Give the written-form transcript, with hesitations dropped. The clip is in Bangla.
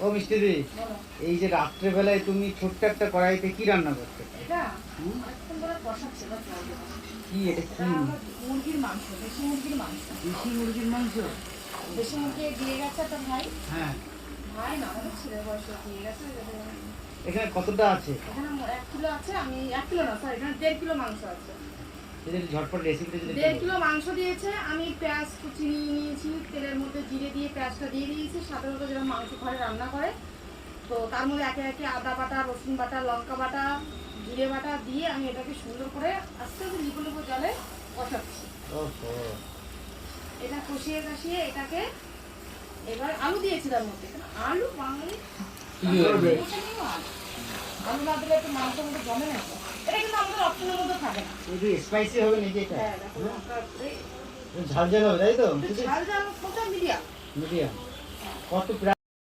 ও মিষ্টি দি, এই যে রাত্রেবেলায় তুমি ছোট্ট একটা কড়াইতে কি রান্না করতে? এটা অনেকক্ষণ ধরে বসাচ্ছি না, কি এটা? কি মুরগির মাংস, দেশি মুরগির মাংস। দেশি মুরগির মাংস? দেশি মুরগি দিয়ে গেছে তো ভাই। হ্যাঁ। ভাই না, আমাদের ছেলের বয়সে দিয়ে গেছে। এখানে কতটা আছে? এখানে 1 কিলো আছে। আমি 1 কিলো না, সরি, এখানে 1.5 কিলো মাংস আছে। যদি ঝটপট রেসিপিটা যদি 1.5 কিলো মাংস দিয়েছে। আমি পেঁয়াজ কুচি নিয়ে নিয়েছি, তেলের মধ্যে জিরে দিয়ে পেঁয়াজটা দিয়ে দিয়েছি, সাধারণত যেরকম মাংস ঘরে রান্না করে। তো তার মধ্যে একে একে আদা বাটা, রসুন বাটা, লঙ্কা বাটা, জিরে বাটা দিয়ে আমি এটাকে সুন্দর করে আস্তে আস্তে লিপো লিপো জলে কষাচ্ছি। এটা কষিয়ে কষিয়ে এটাকে এবার আলু দিয়েছি তার মধ্যে। আলু বাঙালি আলু না দিলে একটু মাংসের মধ্যে জমে না। এটা কিন্তু আমাদের অপশনের মধ্যে থাকে না। একটু স্পাইসি হবে নাকি এটা? হ্যাঁ, দেখো লঙ্কা ঝাল ঝাল হবে তাই তো? ঝাল ঝাল কোনটা মিডিয়াম। মিডিয়াম। কত প্রায়